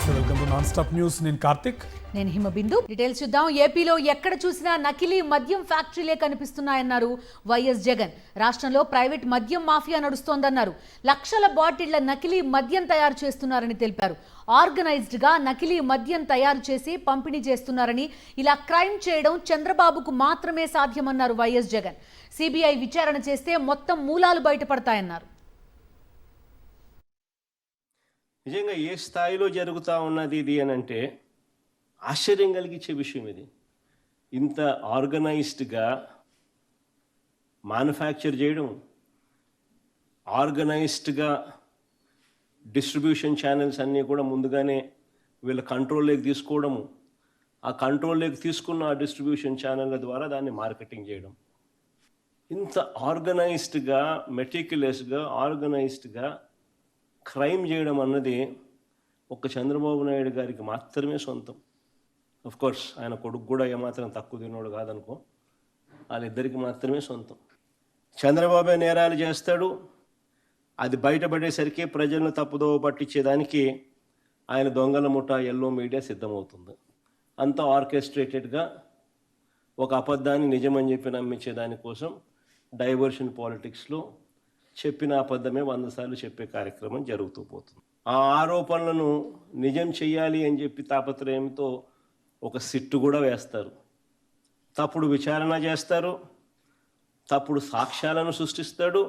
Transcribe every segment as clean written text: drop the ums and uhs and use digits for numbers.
నమస్తే, welcome to non stop news. నేను కార్తిక్. నేను హిమబిందు. డీటెయిల్స్ చూద్దాం. ఏపీలో ఎక్కడ చూసినా నకిలీ మద్యం ఫ్యాక్టరీలే కనిపిస్తున్నాయన్నారు వైఎస్ జగన్. రాష్ట్రంలో ప్రైవేట్ మద్యం మాఫియా నడుస్తోందన్నారు. లక్షల బాటిళ్ల నకిలీ మద్యం తయారు చేస్తున్నారని తెలిపారు. ఆర్గనైజ్డ్ గా నకిలీ మద్యం తయారు చేసి పంపిణీ చేస్తున్నారని, ఇలా క్రైమ్ చేయడం చంద్రబాబుకు మాత్రమే సాధ్యమన్నారు వైఎస్ జగన్. సిబిఐ విచారణ చేస్తే మొత్తం మూలాలు బయటపడతాయన్నారు. నిజంగా ఏ స్థాయిలో జరుగుతూ ఉన్నది ఇది అని అంటే ఆశ్చర్యం కలిగించే విషయం. ఇది ఇంత ఆర్గనైజ్డ్గా మ్యానుఫ్యాక్చర్ చేయడం, ఆర్గనైజ్డ్గా డిస్ట్రిబ్యూషన్ ఛానల్స్ అన్నీ కూడా ముందుగానే వీళ్ళ కంట్రోల్లోకి తీసుకోవడము, ఆ కంట్రోల్లోకి తీసుకున్న ఆ డిస్ట్రిబ్యూషన్ ఛానళ్ళ ద్వారా దాన్ని మార్కెటింగ్ చేయడం, ఇంత ఆర్గనైజ్డ్గా మెటిక్యులస్గా ఆర్గనైజ్డ్గా క్రైమ్ చేయడం అన్నది ఒక్క చంద్రబాబు నాయుడు గారికి మాత్రమే సొంతం. కోర్స్ ఆయన కొడుకు కూడా ఏమాత్రం తక్కువ తినోడు కాదనుకో, వాళ్ళిద్దరికి మాత్రమే సొంతం. చంద్రబాబే నేరాలు చేస్తాడు, అది బయటపడేసరికి ప్రజలను తప్పుదోవ పట్టించేదానికి ఆయన దొంగల ముఠా ఎల్లో మీడియా సిద్ధమవుతుంది. అంతా ఆర్కెస్ట్రేటెడ్గా ఒక అబద్ధాన్ని నిజమని చెప్పి నమ్మించే దానికోసం డైవర్షన్ పాలిటిక్స్లో చెప్పిన అబద్ధమే 100 సార్లు చెప్పే కార్యక్రమం జరుగుతూ పోతుంది. ఆ ఆరోపణలను నిజం చెయ్యాలి అని చెప్పి తాపత్రయంతో ఒక సిట్టు కూడా వేస్తారు, తప్పుడు విచారణ చేస్తారు, తప్పుడు సాక్ష్యాలను సృష్టిస్తాడు,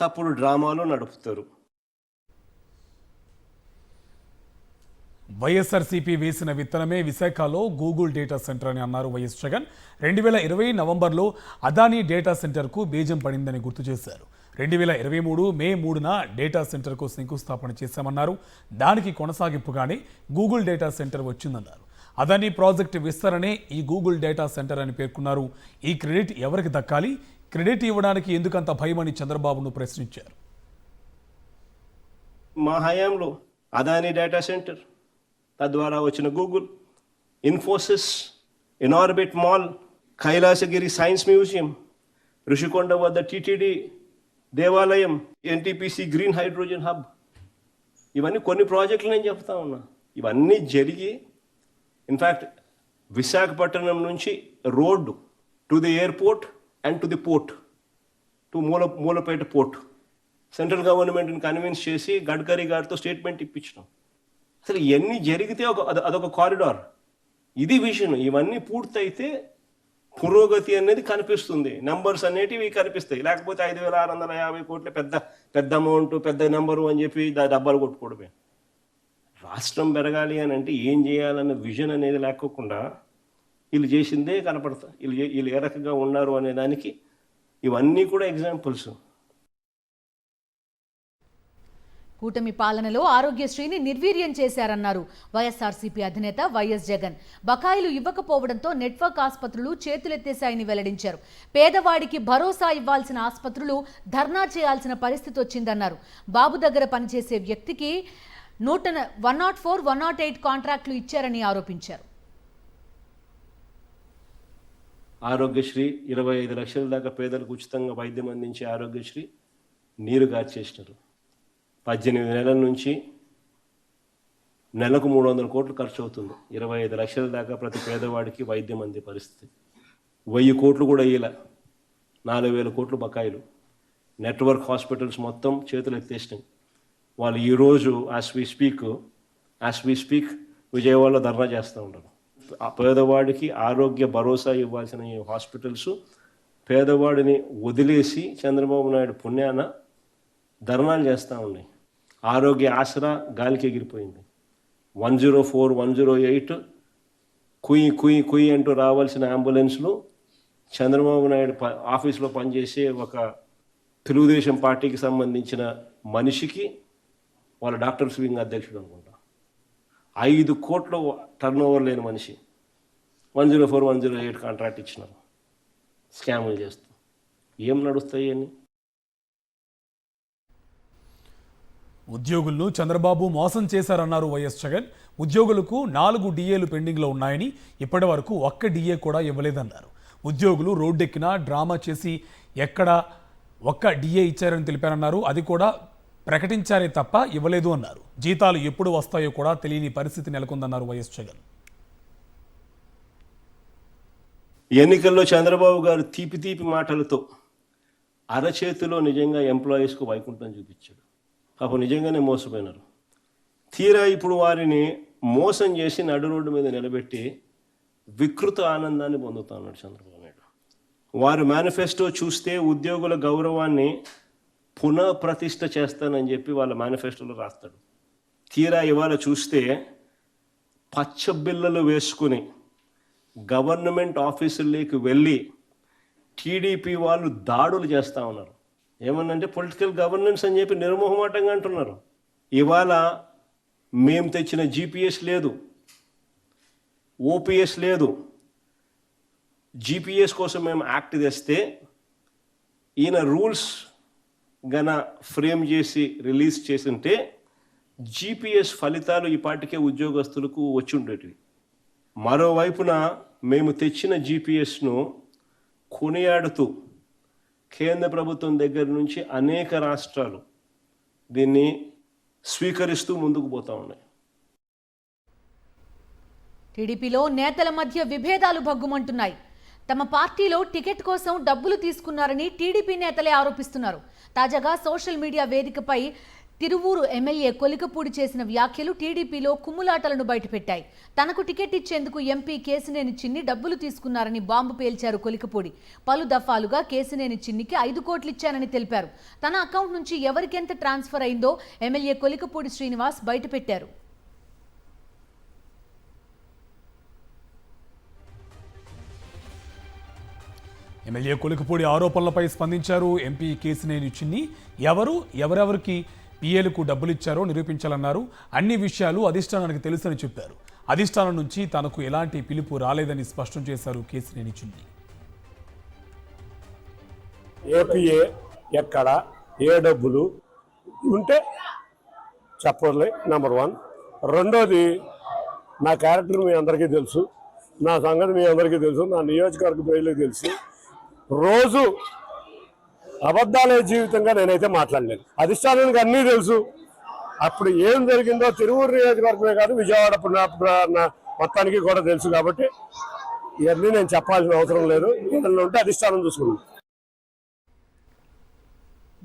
తప్పుడు డ్రామాలు నడుపుతారు. వైఎస్ఆర్సీపీ వేసిన విత్తనమే విశాఖలో గూగుల్ డేటా సెంటర్ అని అన్నారు వైఎస్ జగన్. 2020 నవంబర్లో అదానీ డేటా సెంటర్కు బీజం పడిందని గుర్తు చేశారు. 2023 మే 3న డేటా సెంటర్కు శంకుస్థాపన చేశామన్నారు. దానికి కొనసాగింపుగానే గూగుల్ డేటా సెంటర్ వచ్చిందన్నారు. అదానీ ప్రాజెక్టు విస్తరణే ఈ గూగుల్ డేటా సెంటర్ అని పేర్కొన్నారు. ఈ క్రెడిట్ ఎవరికి దక్కాలి? క్రెడిట్ ఇవ్వడానికి ఎందుకంత భయమని చంద్రబాబును ప్రశ్నించారు. మా హయాంలో అదానీ డేటా సెంటర్, తద్వారా వచ్చిన Google, Infosys, Inorbit mall, Kailasagiri science museum, Rushikonda వద్ద టీటీడీ దేవాలయం, ఎన్టీపీసీ గ్రీన్ హైడ్రోజన్ హబ్, ఇవన్నీ కొన్ని ప్రాజెక్టులు నేను చెప్తా ఉన్నా. ఇవన్నీ జరిగి ఇన్ఫ్యాక్ట్ విశాఖపట్నం నుంచి road to the airport and to the port, to Mulapeta port central గవర్నమెంట్ని కన్విన్స్ చేసి గడ్కరీ గారితో స్టేట్మెంట్ ఇప్పించడం. అసలు ఇవన్నీ జరిగితే అదొక కారిడార్. ఇది విజన్. ఇవన్నీ పూర్తయితే పురోగతి అనేది కనిపిస్తుంది, నెంబర్స్ అనేటివి కనిపిస్తాయి. లేకపోతే 5,650 కోట్ల పెద్ద అమౌంట్, పెద్ద నెంబరు అని చెప్పి డబ్బాలు కొట్టుకోవడమే. రాష్ట్రం పెరగాలి అని అంటే ఏం చేయాలన్న విజన్ అనేది లేకోకుండా వీళ్ళు చేసిందే కనపడతాయి. వీళ్ళు ఏ రకంగా ఉన్నారు అనే దానికి ఇవన్నీ కూడా ఎగ్జాంపుల్స్. కూటమి పాలనలో ఆరోగ్యశ్రీని నిర్వీర్యం చేశారన్నారు వైఎస్ఆర్సీపీ అధినేత వైఎస్ జగన్. బకాయిలు ఇవ్వకపోవడంతో నెట్వర్క్ ఆసుపత్రులు చేతులెత్తేశాయని వెల్లడించారు. పేదవాడికి భరోసా ఇవ్వాల్సిన ఆసుపత్రులు ధర్నా చేయాల్సిన పరిస్థితి వచ్చిందన్నారు. బాబు దగ్గర పనిచేసే వ్యక్తికి 104, 108 కాంట్రాక్టులు ఇచ్చారని ఆరోపించారు. ఆరోగ్యశ్రీ 25 లక్షల దాకా పేదలకు ఉచితంగా వైద్యం అందించే ఆరోగ్యశ్రీ నీరు గార్చేసినారు. 18 నెలల నుంచి నెలకు 300 కోట్లు ఖర్చు అవుతుంది. 25 లక్షల దాకా ప్రతి పేదవాడికి వైద్యం అందే పరిస్థితి. 1000 కోట్లు కూడా ఇలా 4,000 కోట్లు బకాయిలు. నెట్వర్క్ హాస్పిటల్స్ మొత్తం చేతులు ఎత్తేసినాయి. వాళ్ళు ఈరోజు యాజ్ వి స్పీక్ విజయవాడలో ధర్నా చేస్తూ ఉంటారు. పేదవాడికి ఆరోగ్య భరోసా ఇవ్వాల్సిన ఈ హాస్పిటల్స్ పేదవాడిని వదిలేసి చంద్రబాబు నాయుడు పుణ్యాన ధర్నాలు చేస్తూ ఉన్నాయి. ఆరోగ్య ఆసరా గాలికి ఎగిరిపోయింది. 104, 108 కుయ్యి అంటూ రావాల్సిన అంబులెన్స్లు చంద్రబాబు నాయుడు ఆఫీస్లో పనిచేసే ఒక తెలుగుదేశం పార్టీకి సంబంధించిన మనిషికి, వాళ్ళ డాక్టర్స్ వింగ్ అధ్యక్షుడు అనుకుంటా, 5 కోట్ల టర్న్ ఓవర్ లేని మనిషి 104, 108 కాంట్రాక్ట్ ఇచ్చినారు స్కాములు చేస్తూ. ఏం నడుస్తాయి అని? ఉద్యోగులను చంద్రబాబు మోసం చేశారన్నారు వైఎస్ జగన్. ఉద్యోగులకు 4 డిఏలు పెండింగ్లో ఉన్నాయని, ఇప్పటి వరకు ఒక్క డిఏ కూడా ఇవ్వలేదన్నారు. ఉద్యోగులు రోడ్డెక్కినా డ్రామా చేసి ఎక్కడ ఒక్క డిఏ ఇచ్చారని తెలిపారన్నారు. అది కూడా ప్రకటించారే తప్ప ఇవ్వలేదు అన్నారు. జీతాలు ఎప్పుడు వస్తాయో కూడా తెలియని పరిస్థితి నెలకొందన్నారు వైఎస్ జగన్. ఎన్నికల్లో చంద్రబాబు గారు తీపి మాటలతో అరచేతిలో నిజంగా ఎంప్లాయీస్కు వైకుంఠం చూపించాడు. పాపం నిజంగానే మోసపోయినారు. తీరా ఇప్పుడు వారిని మోసం చేసి నడు రోడ్డు మీద నిలబెట్టి వికృత ఆనందాన్ని పొందుతా ఉన్నాడు చంద్రబాబు నాయుడు. వారి మేనిఫెస్టో చూస్తే ఉద్యోగుల గౌరవాన్ని పునఃప్రతిష్ఠ చేస్తానని చెప్పి వాళ్ళ మేనిఫెస్టోలో రాస్తాడు. తీరా ఇవాళ చూస్తే పచ్చబిల్లలు వేసుకుని గవర్నమెంట్ ఆఫీసుల్లోకి వెళ్ళి టీడీపీ వాళ్ళు దాడులు చేస్తూ ఉన్నారు. ఏమన్నంటే పొలిటికల్ గవర్నెన్స్ అని చెప్పి నిర్మోహమాటంగా అంటున్నారు. ఇవాళ మేము తెచ్చిన జీపీఎస్ లేదు, ఓపీఎస్ లేదు. జీపీఎస్ కోసం మేము యాక్ట్ తెస్తే ఈయన రూల్స్ గన ఫ్రేమ్ చేసి రిలీజ్ చేసింటే జీపీఎస్ ఫలితాలు ఈ పాటికే ఉద్యోగస్తులకు వచ్చి ఉండేటివి. మరోవైపున మేము తెచ్చిన జీపీఎస్ను కొనియాడుతూ కేంద్ర ప్రభుత్వం దగ్గర నుంచి అనేక రాష్ట్రాలు దీన్ని స్వీకరిస్తూ ముందుకు పోతా ఉన్నాయి. టీడీపీలో నేతల మధ్య విభేదాలు భగ్గుమంటున్నాయి. తమ పార్టీలో టికెట్ కోసం డబ్బులు తీసుకున్నారని టీడీపీ నేతలే ఆరోపిస్తున్నారు. తాజాగా సోషల్ మీడియా వేదికపై తిరువూరు ఎమ్మెల్యే కొలికపూడి చేసిన వ్యాఖ్యలు టీడీపీలో కుమ్ములాటలను బయటపెట్టాయి. తనకు టికెట్ ఇచ్చేందుకు ఎంపీ కేశినేని చిన్ని డబ్బులు తీసుకున్నారని బాంబు పేల్చారు కొలికపూడి. పలు దఫాలుగా కేశినేని చిన్నికి 5 కోట్లు ఇచ్చానని తెలిపారు. తన అకౌంట్ నుంచి ఎవరికెంత ట్రాన్స్ఫర్ అయిందో ఎమ్మెల్యే కొలికపూడి శ్రీనివాస్ బయటపెట్టారు. ఎమ్మెల్యే కొలికపూడి ఆరోపణలపై స్పందించారు ఎంపీ కేశినేని చిన్ని. ఎవరెవరికి పిఏలకు డబ్బులు ఇచ్చారో నిరూపించాలన్నారు. అన్ని విషయాలు అధిష్టానానికి తెలుసని చెప్పారు. అధిష్టానం నుంచి తనకు ఎలాంటి పిలుపు రాలేదని స్పష్టం చేశారు కేశినేని చిన్ని. ఏపీఏ ఎక్కడ ఏ డబ్బులు ఉంటే చెప్పలే, నెంబర్ 1. రెండోది, నా క్యారెక్టర్ మీ అందరికీ తెలుసు, నా సంగతి మీ అందరికీ తెలుసు, నా నియోజకవర్గ ప్రజలకు తెలుసు. రోజు అబద్ధాలే జీవితంగా నేనైతే మాట్లాడలేదు. అధిష్టానానికి అన్నీ తెలుసు. అప్పుడు ఏం జరిగిందో తిరువూరు నియోజకవర్గమే కాదు, విజయవాడ మొత్తానికి కూడా తెలుసు. కాబట్టి ఇవన్నీ నేను చెప్పాల్సిన అవసరం లేదు. ఏదైనా ఉంటే అధిష్టానం చూసుకుంది.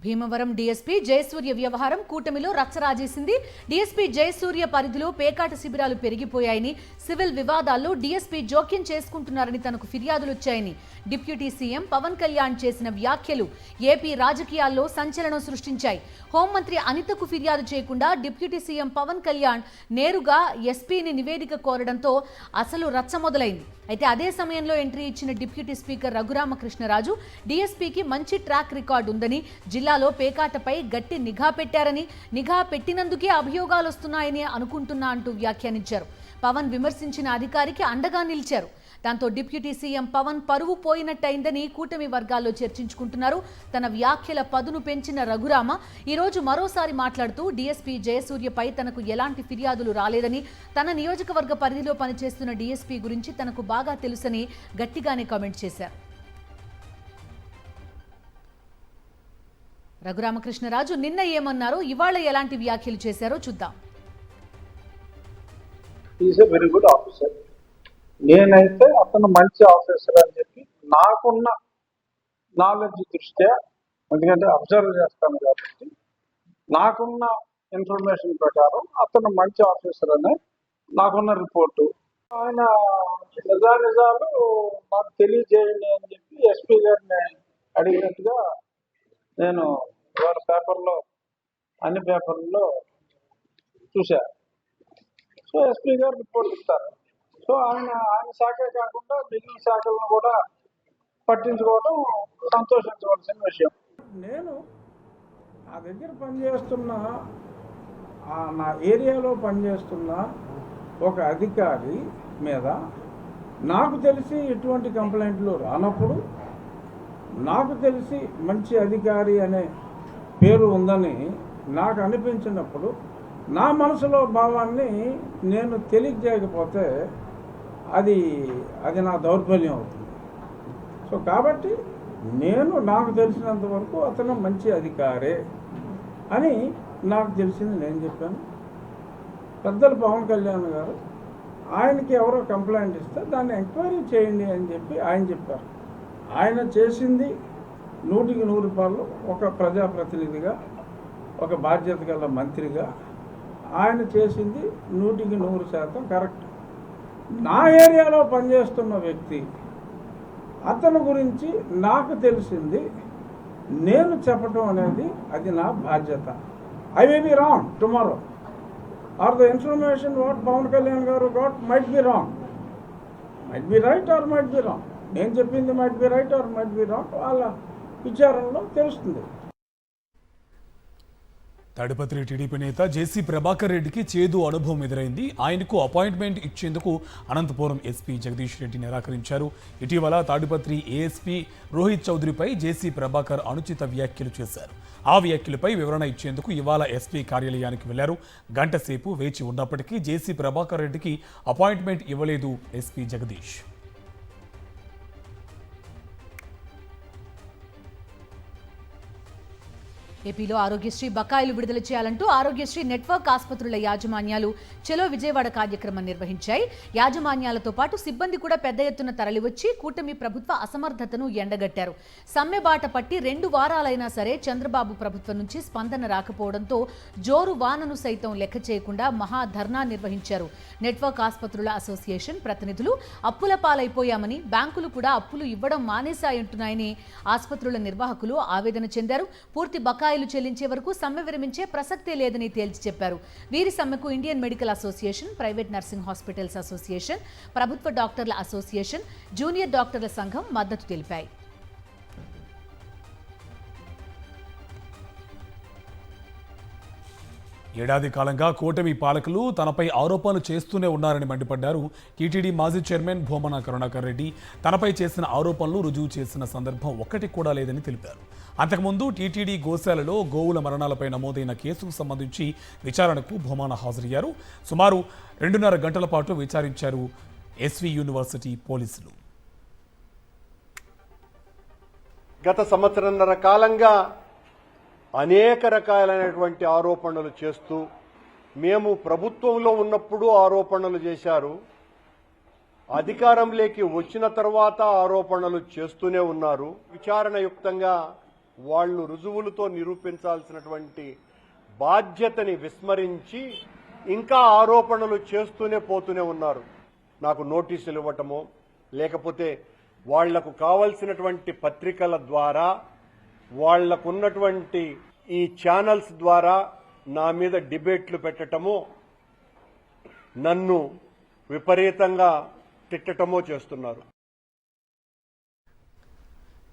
భీమవరం డీఎస్పీ జయసూర్య వ్యవహారం కూటమిలో రచ్చరాజేసింది. డీఎస్పీ జయసూర్య పరిధిలో పేకాట శిబిరాలు పెరిగిపోయాయని, సివిల్ వివాదాల్లో డీఎస్పీ జోక్యం చేసుకుంటున్నారని తనకు ఫిర్యాదులు వచ్చాయని డిప్యూటీ సీఎం పవన్ కళ్యాణ్ చేసిన వ్యాఖ్యలు ఏపీ రాజకీయాల్లో సంచలనం సృష్టించాయి. హోంమంత్రి అనితకు ఫిర్యాదు చేయకుండా డిప్యూటీ సీఎం పవన్ కళ్యాణ్ నేరుగా ఎస్పీని నివేదిక కోరడంతో అసలు రచ్చ మొదలైంది. అయితే అదే సమయంలో ఎంట్రీ ఇచ్చిన డిప్యూటీ స్పీకర్ రఘురామకృష్ణరాజు డీఎస్పీకి మంచి ట్రాక్ రికార్డు ఉందని, జిల్లాలో పేకాటపై గట్టి నిఘా పెట్టారని, నిఘా పెట్టినందుకే అభియోగాలు వస్తున్నాయని అనుకుంటున్నా అంటూ వ్యాఖ్యానించారు. పవన్ విమర్శించిన అధికారికి అండగా నిలిచారు. దాంతో డిప్యూటీ సీఎం పవన్ పరువు పోయినట్టయిందని కూటమి వర్గాల్లో చర్చించుకుంటున్నారు. తన వ్యాఖ్యల పదును పెంచిన రఘురామ ఈరోజు మరోసారి మాట్లాడుతూ డీఎస్పీ జయసూర్యపై తనకు ఎలాంటి ఫిర్యాదులు రాలేదని, తన నియోజకవర్గ పరిధిలో పనిచేస్తున్న డీఎస్పీ గురించి తనకు బాగా తెలుసని గట్టిగానే కామెంట్ చేశారు. రఘురామకృష్ణరాజు నిన్న ఏమన్నారో, ఇవాళ ఎలాంటి వ్యాఖ్యలు చేశారో చూద్దాం. Very good officer. నేనైతే అతను మంచి ఆఫీసర్ అని చెప్పి నాకున్న నాలెడ్జ్ దృష్ట్యా, ఎందుకంటే అబ్జర్వ్ చేస్తాను కాబట్టి నాకున్న ఇన్ఫర్మేషన్ ప్రకారం అతను మంచి ఆఫీసర్ అనే నాకున్న రిపోర్టు. ఆయన నిజాలు నాకు తెలియజేయండి అని చెప్పి ఎస్పీ గారిని అడిగినట్టుగా నేను వారి పేపర్లో, అన్ని పేపర్లలో చూశా. సో ఎస్పీ గారు రిపోర్ట్ ఇస్తారు. సో ఆయన శాఖే కాకుండా మిగిలిన శాఖలను కూడా పట్టించుకోవడం సంతోషించవలసిన విషయం. నేను నా దగ్గర పనిచేస్తున్న, నా ఏరియాలో పనిచేస్తున్న ఒక అధికారి మీద నాకు తెలిసి ఎటువంటి కంప్లైంట్లు రానప్పుడు, నాకు తెలిసి మంచి అధికారి అనే పేరు ఉందని నాకు అనిపించినప్పుడు, నా మనసులో భావాన్ని నేను తెలియజేయకపోతే అది నా దౌర్బల్యం అవుతుంది. సో కాబట్టి నాకు తెలిసినంత వరకు అతను మంచి అధికారే అని నాకు తెలిసింది నేను చెప్పాను. పెద్దలు పవన్ కళ్యాణ్ గారు ఆయనకి ఎవరో కంప్లైంట్ ఇస్తే దాన్ని ఎంక్వైరీ చేయండి అని చెప్పి ఆయన చెప్పారు. ఆయన చేసింది 100కి 100 ఒక ప్రజాప్రతినిధిగా, ఒక బాధ్యత గల మంత్రిగా ఆయన చేసింది 100కి 100% కరెక్ట్. నా ఏరియాలో పనిచేస్తున్న వ్యక్తి, అతని గురించి నాకు తెలిసింది నేను చెప్పటం అనేది అది నా బాధ్యత. I may be wrong tomorrow, or the information what Pawan Kalyan garu got might be wrong, might be right or might be wrong. నేను చెప్పింది might be right or might be wrong, వాళ్ళ విచారణలో తెలుస్తుంది. తాడిపత్రి టీడీపీ నేత జేసీ ప్రభాకర్ రెడ్డికి చేదు అనుభవం ఎదురైంది. ఆయనకు అపాయింట్మెంట్ ఇచ్చేందుకు అనంతపురం ఎస్పీ జగదీష్ రెడ్డి నిరాకరించారు. ఇటీవల తాడిపత్రి ఏఎస్పీ రోహిత్ చౌదరిపై జేసీ ప్రభాకర్ అనుచిత వ్యాఖ్యలు చేశారు. ఆ వ్యాఖ్యలపై వివరణ ఇచ్చేందుకు ఇవాళ ఎస్పీ కార్యాలయానికి వెళ్లారు. గంట సేపు వేచి ఉన్నప్పటికీ జేసీ ప్రభాకర్ రెడ్డికి అపాయింట్మెంట్ ఇవ్వలేదు ఎస్పీ జగదీష్. ఏపీలో ఆరోగ్యశ్రీ బకాయిలు విడుదల చేయాలంటూ ఆరోగ్యశ్రీ నెట్వర్క్ ఆసుపత్రుల యాజమాన్యాలు చలో విజయవాడ కార్యక్రమం నిర్వహించాయి. యాజమాన్యాలతో పాటు సిబ్బంది కూడా పెద్ద ఎత్తున తరలివచ్చి కూటమి ప్రభుత్వ అసమర్థతను ఎండగట్టారు. సమ్మె బాట పట్టి 2 వారాలైనా సరే చంద్రబాబు ప్రభుత్వం నుంచి స్పందన రాకపోవడంతో జోరు వానను సైతం లెక్క చేయకుండా మహాధర్నా నిర్వహించారు. నెట్వర్క్ ఆసుపత్రుల అసోసియేషన్ ప్రతినిధులు అప్పుల పాలైపోయామని, బ్యాంకులు కూడా అప్పులు ఇవ్వడం మానేశాయంటున్నాయని ఆసుపత్రుల నిర్వాహకులు ఆవేదన చెందారు. పూర్తి బకాయి చెల్లించే వరకు సమ్మె విరమించే ప్రసక్తే లేదని తేల్చి చెప్పారు. వీరి సమ్మెకు Indian medical association, private nursing hospitals association, ప్రభుత్వ డాక్టర్ల అసోసియేషన్, జూనియర్ డాక్టర్ల సంఘం మద్దతు తెలిపాయి. ఏడాది కాలంగా కూటమి పాలకులు తనపై ఆరోపణలు చేస్తూనే ఉన్నారని మండిపడ్డారు. టీటీడీ మాజీ చైర్మన్ భూమన కరుణాకర్ రెడ్డి తనపై చేసిన ఆరోపణలు రుజువు చేసిన సందర్భం ఒక్కటి కూడా లేదని తెలిపారు. అంతకుముందు టీటీడీ గోశాలలో గోవుల మరణాలపై నమోదైన కేసుకు సంబంధించి విచారణకు భూమన హాజరయ్యారు. సుమారు 2.5 గంటల పాటు విచారించారు ఎస్వి యూనివర్సిటీ పోలీసులు. గత సంవత్సరంన్నర కాలంగా అనేక రకాలైనటువంటి ఆరోపణలు చేస్తూ, మేము ప్రభుత్వంలో ఉన్నప్పుడు ఆరోపణలు చేశారు, అధికారంలోకి వచ్చిన తర్వాత ఆరోపణలు చేస్తూనే ఉన్నారు. విచారణయుక్తంగా వాళ్ళు రుజువులతో నిరూపించాల్సినటువంటి బాధ్యతని విస్మరించి ఇంకా ఆరోపణలు చేస్తూనే పోతూనే ఉన్నారు. నాకు నోటీసులు ఇవ్వటమో, లేకపోతే వాళ్లకు కావలసినటువంటి పత్రికల ద్వారా, వాళ్లకున్నటువంటి ఈ ఛానల్స్ ద్వారా నా మీద డిబేట్లు పెట్టటమో, నన్ను విపరీతంగా తిట్టటమో చేస్తున్నారు.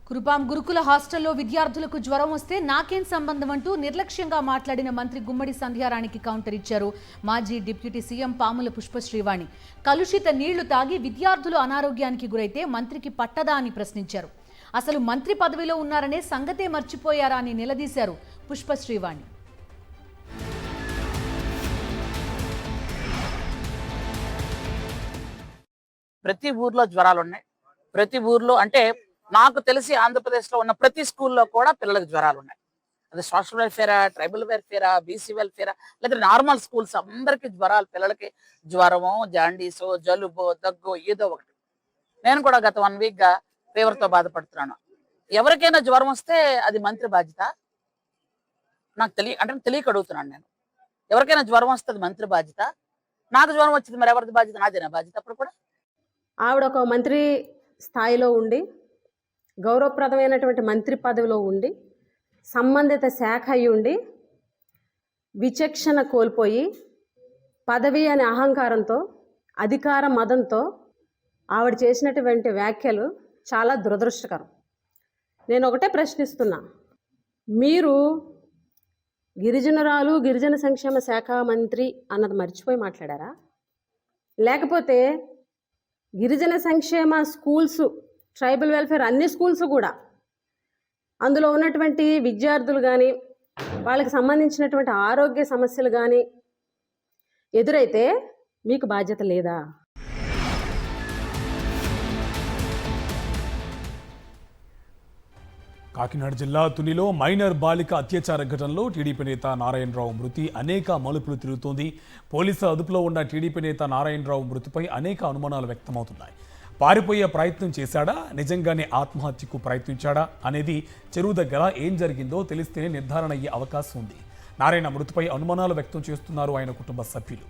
కురుపాం గురుకుల హాస్టల్లో విద్యార్థులకు జ్వరం వస్తే నాకేం సంబంధం అంటూ నిర్లక్ష్యంగా మాట్లాడిన మంత్రి గుమ్మడి సంధ్యారాణికి కౌంటర్ ఇచ్చారు మాజీ డిప్యూటీ సీఎం పాముల పుష్పశ్రీవాణి. కలుషిత నీళ్లు తాగి విద్యార్థులు అనారోగ్యానికి గురైతే మంత్రికి పట్టదా అని ప్రశ్నించారు. అసలు మంత్రి పదవిలో ఉన్నారనే సంగతే మర్చిపోయారా అని నిలదీశారు పుష్పశ్రీవాణి. ప్రతి ఊర్లో జ్వరాలు ఉన్నాయి. ప్రతి ఊర్లో అంటే నాకు తెలిసి ఆంధ్రప్రదేశ్లో ఉన్న ప్రతి స్కూల్లో కూడా పిల్లలకు జ్వరాలు ఉన్నాయి. అది సోషల్ వెల్ఫేరా, ట్రైబల్ వెల్ఫేరా, బీసీ వెల్ఫేరా, లేదా నార్మల్ స్కూల్స్ అందరికీ జ్వరాలు, పిల్లలకి జ్వరమో, జాండీసో, జలుబో, దగ్గో ఏదో ఒకటి. నేను కూడా గత 1 వీక్గా ఫీవర్తో బాధపడుతున్నాను. ఎవరికైనా జ్వరం వస్తే అది మంత్రి బాధ్యత? నాకు తెలియక అడుగుతున్నాను నేను. ఎవరికైనా జ్వరం వస్తే అది మంత్రి బాధ్యత? నాకు జ్వరం వచ్చింది, మరి ఎవరిది బాధ్యత? నాదేనా బాధ్యత? అప్పుడు కూడా ఆవిడ ఒక మంత్రి స్థాయిలో ఉండి, గౌరవప్రదమైనటువంటి మంత్రి పదవిలో ఉండి, సంబంధిత శాఖ అయి ఉండి, విచక్షణ కోల్పోయి పదవి అనే అహంకారంతో, అధికార మదంతో ఆవిడ చేసినటువంటి వ్యాఖ్యలు చాలా దురదృష్టకరం. నేను ఒకటే ప్రశ్నిస్తున్నా, మీరు గిరిజనురాలు, గిరిజన సంక్షేమ శాఖ మంత్రి అన్నది మర్చిపోయి మాట్లాడారా? లేకపోతే గిరిజన సంక్షేమ స్కూల్స్, ట్రైబల్ వెల్ఫేర్ అన్ని స్కూల్స్ కూడా, అందులో ఉన్నటువంటి విద్యార్థులు కానీ, వాళ్ళకి సంబంధించినటువంటి ఆరోగ్య సమస్యలు కానీ ఎదురైతే మీకు బాధ్యత లేదా? కాకినాడ జిల్లా తునిలో మైనర్ బాలిక అత్యాచార ఘటనలో టీడీపీ నేత నారాయణరావు మృతి అనేక మలుపులు తిరుగుతోంది. పోలీసుల అదుపులో ఉన్న టీడీపీ నేత నారాయణరావు మృతిపై అనేక అనుమానాలు వ్యక్తమవుతున్నాయి. పారిపోయే ప్రయత్నం చేశాడా, నిజంగానే ఆత్మహత్యకు ప్రయత్నించాడా అనేది చెరువు దగ్గర ఏం జరిగిందో తెలిస్తేనే నిర్ధారణ అయ్యే అవకాశం ఉంది. నారాయణ మృతిపై అనుమానాలు వ్యక్తం చేస్తున్నారు ఆయన కుటుంబ సభ్యులు.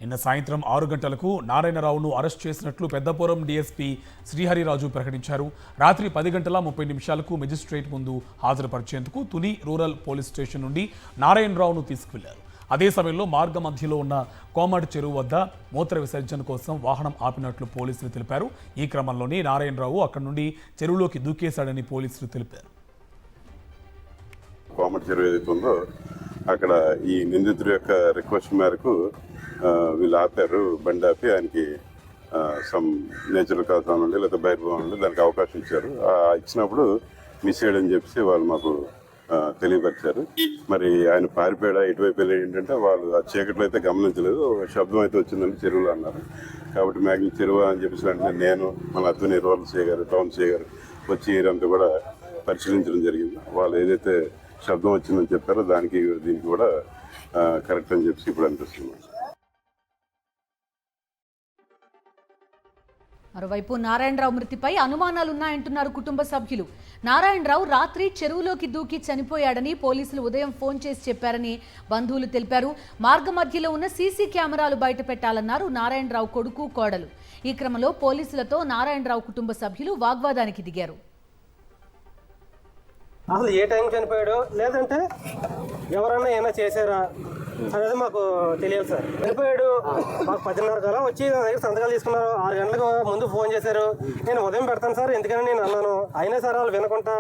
నిన్న సాయంత్రం 6 గంటలకు నారాయణరావును అరెస్ట్ చేసినట్లు పెద్దపురం డీఎస్పీ శ్రీహరిరాజు ప్రకటించారు. రాత్రి 10 గంటల 30 నిమిషాలకు మెజిస్ట్రేట్ ముందు హాజరుపరిచేందుకు తుని రూరల్ పోలీస్ స్టేషన్ నుండి నారాయణరావును తీసుకువెళ్లారు. అదే సమయంలో మార్గ మధ్యలో ఉన్న కోమటి చెరువు వద్ద మూత్ర విసర్జన కోసం వాహనం ఆపినట్లు పోలీసులు తెలిపారు. ఈ క్రమంలోనే నారాయణరావు అక్కడి నుండి చెరువులోకి దూకేశాడని పోలీసులు తెలిపారు. కోమటి చెరువు ఏదైతే ఉందో అక్కడ ఈ నిందితుడి యొక్క రిక్వెస్ట్ మేరకు వీళ్ళు ఆపారు. బండి ఆపి ఆయనకి సమ్ నేచురల్ కాజ్ ఉండి లేదా బైర్భవం ఉండి దానికి అవకాశం ఇచ్చారు. ఇచ్చినప్పుడు మిస్ అయ్యాడని చెప్పేసి వాళ్ళు మాకు తెలియపరిచారు. మరి ఆయన పారిపోయాడా, ఎటువైపు వెళ్ళి ఏంటంటే వాళ్ళు ఆ చీకట్లో అయితే గమనించలేదు. శబ్దం అయితే వచ్చిందని చెరువులో అన్నారు. కాబట్టి మ్యాగ్జిన్ చెరువు అని చెప్పేసి వెంటనే నేను మన అతని రూరల్ సీఏ గారు, టౌన్ సీఏ గారు వచ్చి ఏరియా అంతా కూడా పరిశీలించడం జరిగింది. వాళ్ళు ఏదైతే శబ్దం వచ్చిందని చెప్పారో దీనికి కూడా కరెక్ట్ అని చెప్పేసి ఇప్పుడు అనిపిస్తుంది. మరోవైపు నారాయణరావు మృతిపై అనుమానాలున్నాయంటున్నారు కుటుంబ సభ్యులు. నారాయణరావు రాత్రి చెరువులోకి దూకి చనిపోయాడని పోలీసులు ఉదయం ఫోన్ చేసి చెప్పారని బంధువులు తెలిపారు. మార్గ మధ్యలో ఉన్న సీసీ కెమెరాలు బయట పెట్టాలన్నారు నారాయణరావు కొడుకు, కోడలు. ఈ క్రమంలో పోలీసులతో నారాయణరావు కుటుంబ సభ్యులు వాగ్వాదానికి దిగారు. అసలు ఏ టైం చనిపోయాడో లేదంటే ఎవరన్నా ఏమైనా చేశారా అనేది మాకు తెలియదు సార్. చనిపోయాడు మాకు 10:30 కల్లా వచ్చి నా దగ్గర సంతకాలు తీసుకున్నారు. 6 గంటలకు ముందు ఫోన్ చేశారు. నేను ఉదయం పెడతాను సార్ ఎందుకని నేను అన్నాను. అయినా సార్ వాళ్ళు వినకుండా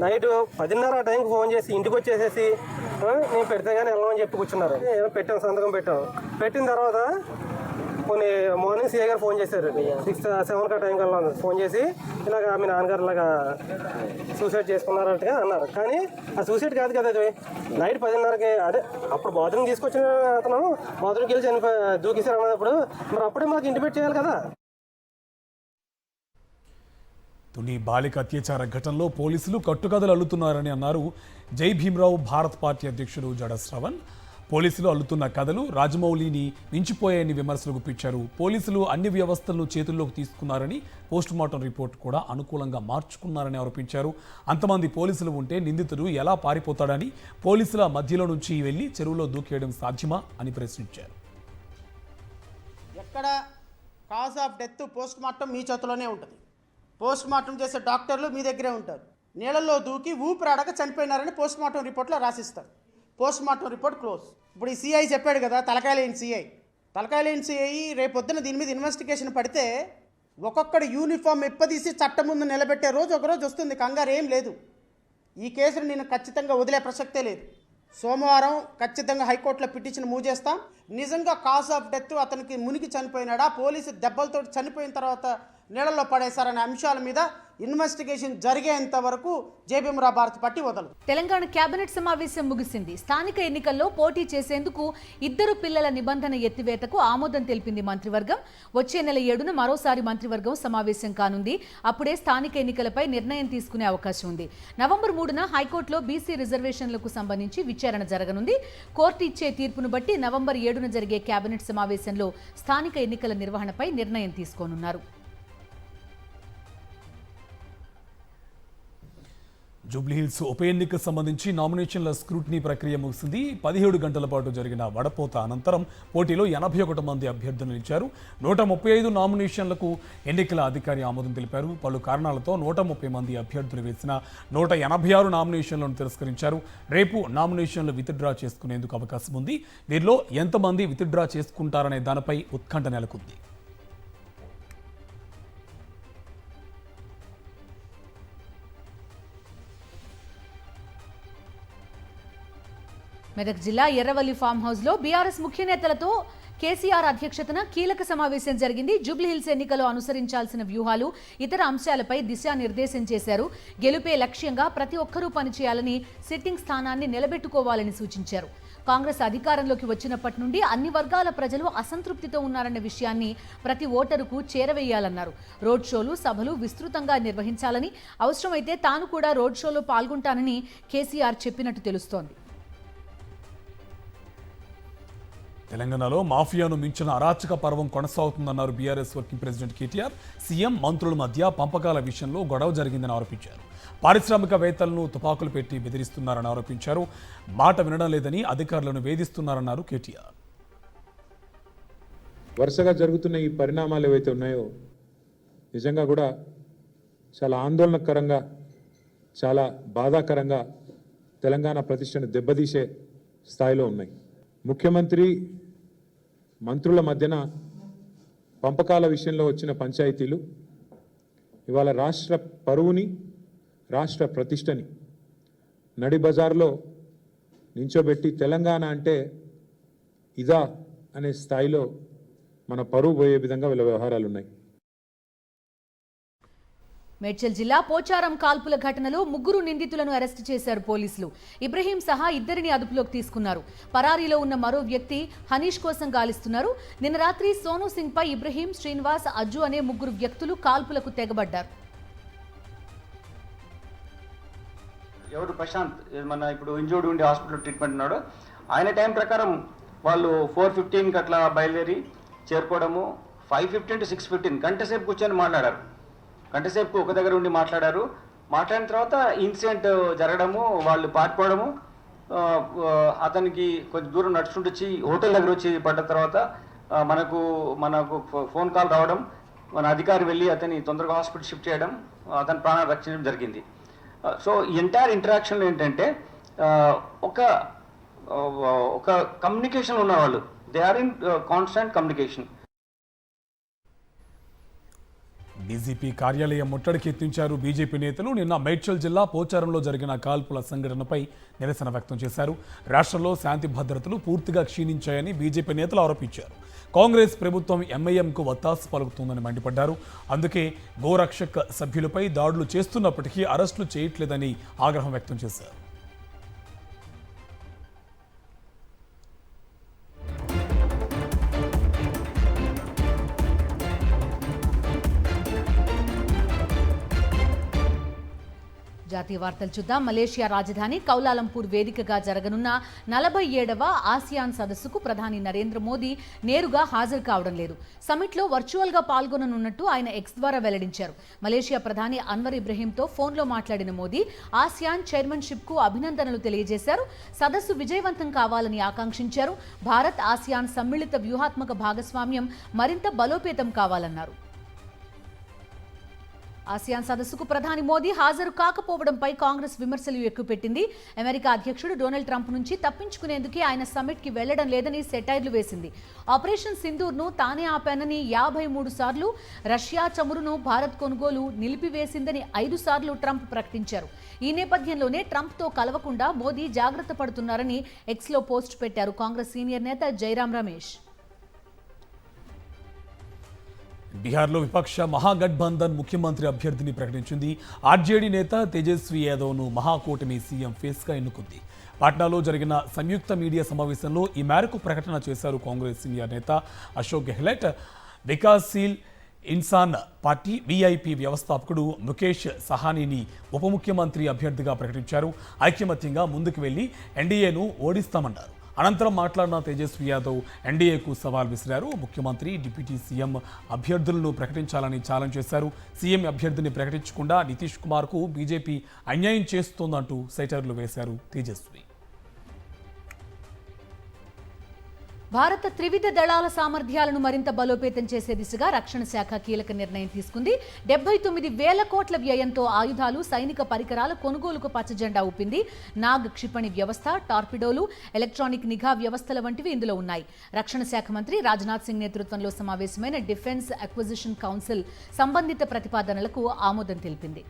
నైట్ 10:30 ఆ టైంకి ఫోన్ చేసి ఇంటికి వచ్చేసేసి నేను పెడితే కానీ వెళ్ళమని చెప్పి కూర్చున్నారు. పెట్టాం, సంతకం పెట్టిన తర్వాత కొన్ని మార్నింగ్ సీఏ గారు ఫోన్ చేశారు. 6-7 టైం కల్లా ఫోన్ చేసి ఇలాగ మీ నాన్నగారు ఇలాగా సూసైడ్ చేసుకున్నారంటగా అన్నారు. కానీ ఆ సూసైడ్ కాదు కదా, అది నైట్ 10:30కి అదే అప్పుడు బాత్రూమ్ తీసుకొచ్చిన అతను బాత్రూమ్కి వెళ్ళి దూకేశారు అన్నప్పుడు మరి అప్పుడే మాకు ఇంటిమేట్ చేయాలి కదా. తుని బాలిక అత్యాచార ఘటనలో పోలీసులు కట్టుకథలు అల్లుతున్నారని అన్నారు జై భీమ్రావు భారత్ పార్టీ అధ్యక్షుడు జడ శ్రవణ్. పోలీసులు అల్లుతున్న కథలు రాజమౌళిని మించిపోయాయని విమర్శలు గుప్పించారు. పోలీసులు అన్ని వ్యవస్థలను చేతుల్లోకి తీసుకున్నారని, పోస్టుమార్టం రిపోర్ట్ కూడా అనుకూలంగా మార్చుకున్నారని ఆరోపించారు. అంతమంది పోలీసులు ఉంటే నిందితుడు ఎలా పారిపోతాడని, పోలీసుల మధ్యలో నుంచి వెళ్లి చెరువులో దూకేయడం సాధ్యమా అని ప్రశ్నించారు. ఎక్కడ కాజ్ ఆఫ్ డెత్ పోస్టుమార్టం మీ చేతిలోనే ఉంటుంది. పోస్టుమార్టం చేసే డాక్టర్లు మీ దగ్గరే ఉంటారు. నీళ్ళల్లో దూకి ఊపిరాడక చనిపోయినారని పోస్టుమార్టం రిపోర్ట్లో రాసిస్తారు. Postmortem report close. ఇప్పుడు ఈ సిఐ చెప్పాడు కదా, తలకాయ లేని సిఐ రేపొద్దున దీని మీద ఇన్వెస్టిగేషన్ పడితే ఒక్కొక్కడు యూనిఫామ్ ఎప్పదీసి చట్టం ముందు నిలబెట్టే రోజు ఒకరోజు వస్తుంది. కంగారు ఏం లేదు. ఈ కేసును నేను ఖచ్చితంగా వదిలే ప్రసక్తే లేదు. సోమవారం ఖచ్చితంగా హైకోర్టులో పిటిషన్ మూవ్ చేస్తాం. నిజంగా కాజ్ ఆఫ్ డెత్ అతనికి మునిగి చనిపోయినాడా, పోలీసు దెబ్బలతో చనిపోయిన తర్వాత నీళ్ళల్లో పడేశారనే అంశాల మీద ఇన్వెస్టిగేషన్ జరిగేంత వరకు జై భీమ్రావు భారత్ పార్టీ వదలదు. తెలంగాణ కేబినెట్ సమావేశం ముగిసింది. స్థానిక ఎన్నికల్లో పోటీ చేసేందుకు 2 పిల్లల నిబంధన ఎత్తివేతకు ఆమోదం తెలిపింది మంత్రివర్గం. వచ్చే నెల 7న మరోసారి మంత్రివర్గం సమావేశం కానుంది. అప్పుడే స్థానిక ఎన్నికలపై నిర్ణయం తీసుకునే అవకాశం ఉంది. నవంబర్ 3న హైకోర్టులో బీసీ రిజర్వేషన్లకు సంబంధించి విచారణ జరగనుంది. కోర్టు ఇచ్చే తీర్పును బట్టి నవంబర్ 7న జరిగే కేబినెట్ సమావేశంలో స్థానిక ఎన్నికల నిర్వహణపై నిర్ణయం తీసుకోనున్నారు. జూబ్లీహిల్స్ ఉప ఎన్నికకు సంబంధించి నామినేషన్ల స్క్రూటినీ ప్రక్రియ ముగిసింది. 17 గంటల పాటు జరిగిన వడపోత అనంతరం పోటీలో 81 మంది అభ్యర్థులు నిలిచారు. 135 నామినేషన్లకు ఎన్నికల అధికారి ఆమోదం తెలిపారు. పలు కారణాలతో 130 మంది అభ్యర్థులు వేసిన 186 నామినేషన్లను తిరస్కరించారు. రేపు నామినేషన్లు విత్డ్రా చేసుకునేందుకు అవకాశం ఉంది. వీరిలో ఎంతమంది విత్డ్రా చేసుకుంటారనే దానిపై ఉత్కంఠ నెలకొంది. మెదక్ జిల్లా ఎర్రవల్లి ఫామ్ హౌస్లో బీఆర్ఎస్ ముఖ్య నేతలతో కేసీఆర్ అధ్యక్షతన కీలక సమావేశం జరిగింది. జూబ్లీహిల్స్ ఎన్నికలో అనుసరించాల్సిన వ్యూహాలు, ఇతర అంశాలపై దిశానిర్దేశం చేశారు. గెలుపే లక్ష్యంగా ప్రతి ఒక్కరూ పనిచేయాలని, సిట్టింగ్ స్థానాన్ని నిలబెట్టుకోవాలని సూచించారు. కాంగ్రెస్ అధికారంలోకి వచ్చినప్పటి నుండి అన్ని వర్గాల ప్రజలు అసంతృప్తితో ఉన్నారన్న విషయాన్ని ప్రతి ఓటరుకు చేరవేయాలన్నారు. రోడ్ షోలు, సభలు విస్తృతంగా నిర్వహించాలని, అవసరమైతే తాను కూడా రోడ్ షోలో పాల్గొంటానని కేసీఆర్ చెప్పినట్టు తెలుస్తోంది. తెలంగాణలో మాఫియాను మించిన అరాచక పర్వం కొనసాగుతుందన్నారు BRS working president KTR. CM, మంత్రుల మధ్య పంపకాల విషయంలో గొడవ జరిగిందని ఆరోపించారు. పారిశ్రామికవేత్తలను తుపాకులు పెట్టి బెదిరిస్తున్నారని ఆరోపించారు. మాట వినడం లేదని అధికారులను వేధిస్తున్నారన్నారు కేటీఆర్. వరుసగా జరుగుతున్న ఈ పరిణామాలు ఏవైతే ఉన్నాయో నిజంగా కూడా చాలా ఆందోళనకరంగా, చాలా బాధాకరంగా తెలంగాణ ప్రతిష్టను దెబ్బతీసే స్థాయిలో ఉన్నాయి. ముఖ్యమంత్రి, మంత్రుల మధ్యన పంపకాల విషయంలో వచ్చిన పంచాయతీలు ఇవాళ రాష్ట్ర పరువుని, రాష్ట్ర ప్రతిష్టని నడి బజార్లో నించోబెట్టి తెలంగాణ అంటే ఇదా అనే స్థాయిలో మన పరువు పోయే విధంగా వీళ్ళ వ్యవహారాలు ఉన్నాయి. మేడ్చల్ జిల్లా పోచారం కాల్పుల ఘటనలో 3 నిందితులను అరెస్టు చేశారు పోలీసులు. ఇబ్రహీం సహా 2 అదుపులోకి తీసుకున్నారు. పరారీలో ఉన్న మరో వ్యక్తి హనీష్ కోసం గాలిస్తున్నారు. నిన్న రాత్రి సోను సింగ్ పై ఇబ్రహీం, శ్రీనివాస్, అజ్జు అనే 3 వ్యక్తులు కాల్పులకు తెగబడ్డారు. ఎవరు ప్రశాంత్ మన ఇప్పుడు ఇంజూర్డ్ ఉండి హాస్పిటల్ ట్రీట్మెంట్ ఉన్నాడు. ఆయన టైం ప్రకారం వాళ్ళు 4:15కి అట్లా బయలుదేరి చేరుకోవడము, 5:15 to 6:15 గంట సేపు కూర్చొని మాట్లాడారు. గంట సేపు ఒక దగ్గర ఉండి మాట్లాడారు. మాట్లాడిన తర్వాత ఇన్సిడెంట్ జరగడము, వాళ్ళు పారిపోవడము, అతనికి కొంచెం దూరం నడుచుకుంటూ హోటల్ దగ్గర వచ్చి పడ్డ తర్వాత మనకు ఫోన్ కాల్ రావడం, మన అధికారి వెళ్ళి అతన్ని తొందరగా హాస్పిటల్ షిఫ్ట్ చేయడం, అతని ప్రాణాలు రక్షించడం జరిగింది. సో ఎంటైర్ ఇంటరాక్షన్ ఏంటంటే ఒక కమ్యూనికేషన్ ఉన్నవాళ్ళు, they are in constant communication. DGP కార్యాలయం ముట్టడికి యత్నించారు బీజేపీ నేతలు. నిన్న మేడ్చల్ జిల్లా పోచారంలో జరిగిన కాల్పుల సంఘటనపై నిరసన వ్యక్తం చేశారు. రాష్ట్రంలో శాంతి భద్రతలు పూర్తిగా క్షీణించాయని బీజేపీ నేతలు ఆరోపించారు. కాంగ్రెస్ ప్రభుత్వం ఎంఐఎంకు వత్తాసు పలుకుతుందని మండిపడ్డారు. అందుకే గోరక్షక్ సభ్యులపై దాడులు చేస్తున్నప్పటికీ అరెస్టులు చేయట్లేదని ఆగ్రహం వ్యక్తం చేశారు. జాతీయ వార్తలు చూద్దాం. మలేషియా రాజధాని కౌలాలంపూర్ వేదికగా జరగనున్న 47వ ఆసియాన్ సదస్సుకు ప్రధాని నరేంద్ర మోదీ నేరుగా హాజరు కావడం లేదు. సమిట్లో వర్చువల్గా పాల్గొననున్నట్టు ఆయన ఎక్స్ ద్వారా వెల్లడించారు. మలేషియా ప్రధాని అన్వర్ ఇబ్రహీంతో ఫోన్లో మాట్లాడిన మోదీ ఆసియాన్ చైర్మన్షిప్కు అభినందనలు తెలియజేశారు. సదస్సు విజయవంతం కావాలని ఆకాంక్షించారు. భారత్ ఆసియాన్ సమ్మిళిత వ్యూహాత్మక భాగస్వామ్యం మరింత బలోపేతం కావాలన్నారు. ఆసియాన్ సదస్సుకు ప్రధాని మోదీ హాజరు కాకపోవడంపై కాంగ్రెస్ విమర్శలు ఎక్కుపెట్టింది. అమెరికా అధ్యక్షుడు డొనాల్డ్ ట్రంప్ నుంచి తప్పించుకునేందుకే ఆయన సమ్మిట్కి వెళ్లడం లేదని సెటైర్లు వేసింది. ఆపరేషన్ సింధూర్ను తానే ఆపానని 53 సార్లు, రష్యా చమురును భారత్ కొనుగోలు నిలిపివేసిందని 5 సార్లు ట్రంప్ ప్రకటించారు. ఈ నేపథ్యంలోనే ట్రంప్తో కలవకుండా మోదీ జాగ్రత్త పడుతున్నారని ఎక్స్లో పోస్ట్ పెట్టారు కాంగ్రెస్ సీనియర్ నేత జైరాం రమేష్. బీహార్లో విపక్ష మహాగఠబంధన్ ముఖ్యమంత్రి అభ్యర్థిని ప్రకటించింది. ఆర్జేడీ నేత తేజస్వి యాదవ్ను మహాకూటమి సీఎం ఫేస్గా ఎన్నుకుంది. పాట్నాలో జరిగిన సంయుక్త మీడియా సమావేశంలో ఈ మేరకు ప్రకటన చేశారు కాంగ్రెస్ సీనియర్ నేత అశోక్ గెహ్లట్. వికాస్శీల్ ఇన్సాన్ పార్టీ వీఐపీ వ్యవస్థాపకుడు ముఖేష్ సహానీని ఉప ముఖ్యమంత్రి అభ్యర్థిగా ప్రకటించారు. ఐకమత్యంగా ముందుకు వెళ్లి ఎన్డీఏను ఓడిస్తామన్నారు. అనంతరం మాట్లాడిన తేజస్వి యాదవ్ ఎన్డీఏకు సవాల్ విసిరారు. ముఖ్యమంత్రి, డిప్యూటీ సీఎం అభ్యర్థులను ప్రకటించాలని ఛాలెంజ్ చేశారు. సీఎం అభ్యర్థిని ప్రకటించకుండా నితీష్ కుమార్కు బీజేపీ అన్యాయం చేస్తోందంటూ సెటైర్లు వేశారు తేజస్వి. భారత త్రివిధ దళాల సామర్థ్యాలను మరింత బలోపేతం చేసే దిశగా రక్షణ శాఖ కీలక నిర్ణయం తీసుకుంది. 79,000 కోట్ల వ్యయంతో ఆయుధాలు, సైనిక పరికరాల కొనుగోలుకు పచ్చజెండా ఊపింది. నాగ్ క్షిపణి వ్యవస్థ, టార్పిడోలు, ఎలక్ట్రానిక్ నిఘా వ్యవస్థల వంటివి ఇందులో ఉన్నాయి. రక్షణ శాఖ మంత్రి రాజ్నాథ్ సింగ్ నేతృత్వంలో సమావేశమైన డిఫెన్స్ అక్విజిషన్ కౌన్సిల్ సంబంధిత ప్రతిపాదనలకు ఆమోదం తెలిపింది.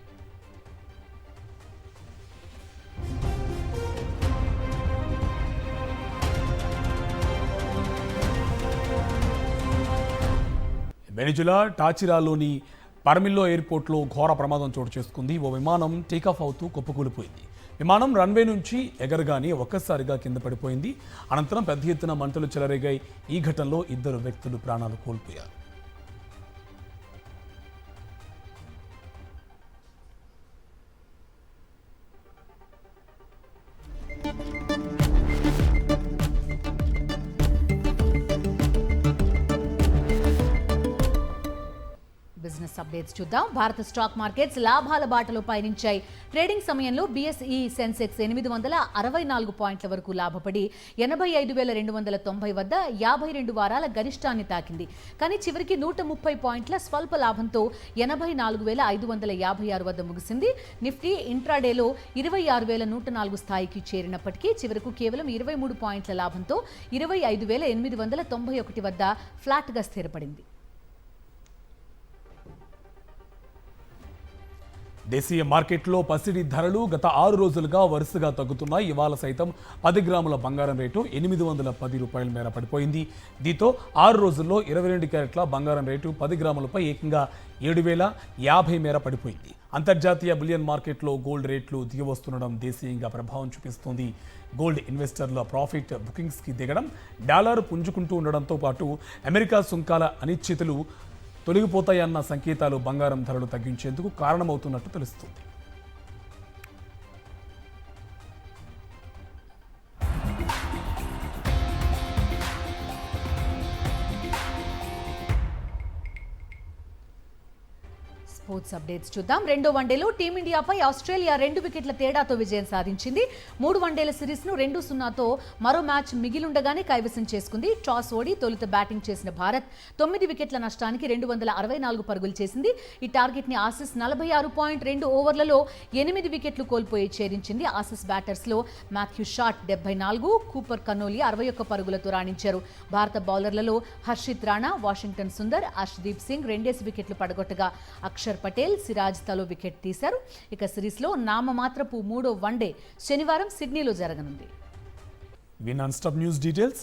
వెనిజులా టాచిరాలోని పర్మిల్లో ఎయిర్పోర్ట్లో ఘోర ప్రమాదం చోటు చేసుకుంది. ఓ విమానం టేకాఫ్ అవుతూ కుప్పకూలిపోయింది. విమానం రన్వే నుంచి ఎగరగానే ఒక్కసారిగా కింద పడిపోయింది. అనంతరం పెద్ద ఎత్తున మంటలు చెలరేగాయి. ఈ ఘటనలో 2 వ్యక్తులు ప్రాణాలు కోల్పోయారు. బిజినెస్ అప్డేట్స్ చూద్దాం. భారత స్టాక్ మార్కెట్స్ లాభాల బాటలో పయనించాయి. ట్రేడింగ్ సమయంలో BSE సెన్సెక్స్ 864 పాయింట్ల వరకు లాభపడి 85,290 వద్ద 52 వారాల గరిష్టాన్ని తాకింది. కానీ చివరికి 130 పాయింట్ల స్వల్ప లాభంతో 84,556 వద్ద ముగిసింది. నిఫ్టీ ఇంట్రాడేలో 26,104 స్థాయికి చేరినప్పటికీ చివరకు కేవలం 23 పాయింట్ల లాభంతో 25,891 వద్ద ఫ్లాట్గా స్థిరపడింది. దేశీయ మార్కెట్లో పసిడి ధరలు గత 6 రోజులుగా వరుసగా తగ్గుతున్నాయి. ఇవాళ సైతం 10 గ్రాముల బంగారం రేటు 810 రూపాయల మేర పడిపోయింది. దీంతో 6 రోజుల్లో 22 క్యారెట్ల బంగారం రేటు 10 గ్రాములపై ఏకంగా 7,050 మేర పడిపోయింది. అంతర్జాతీయ బులియన్ మార్కెట్లో గోల్డ్ రేట్లు దిగివస్తుండడం దేశీయంగా ప్రభావం చూపిస్తోంది. గోల్డ్ ఇన్వెస్టర్ల ప్రాఫిట్ బుకింగ్స్కి దిగడం, డాలర్ పుంజుకుంటూ ఉండడంతో పాటు అమెరికా సుంకాల అనిశ్చితులు తొలగిపోతాయన్న సంకేతాలు బంగారం ధరలు తగ్గించేందుకు కారణమవుతున్నట్టు తెలుస్తుంది. స్పోర్ట్స్ అప్డేట్స్ చూద్దాం. రెండో వన్డేలో టీమిండియాపై ఆస్ట్రేలియా 2 వికెట్ల తేడాతో విజయం సాధించింది. 3 వన్డేల సిరీస్ను 2-0తో మరో మ్యాచ్ మిగిలుండగానే కైవసం చేసుకుంది. టాస్ ఓడి తొలుత బ్యాటింగ్ చేసిన భారత్ 9 వికెట్ల నష్టానికి 264 పరుగులు చేసింది. ఈ టార్గెట్ని ఆసీస్ 46.2 ఓవర్లలో 8 వికెట్లు కోల్పోయి ఛేదించింది. ఆసీస్ బ్యాటర్స్లో మాథ్యూ షాట్ 74, కూపర్ కనోలి 61 పరుగులతో రాణించారు. భారత బౌలర్లలో హర్షిత్ రాణా, వాషింగ్టన్ సుందర్, అర్ష్దీప్ సింగ్ 2 వికెట్లు పడగొట్టగా అక్షర్ పటేల్, సిరాజ్ తలో వికెట్ తీశారు. ఇక సిరీస్లో నామమాత్రపు 3వ వన్డే శనివారం సిడ్నీలో జరగనుంది. Non stop news details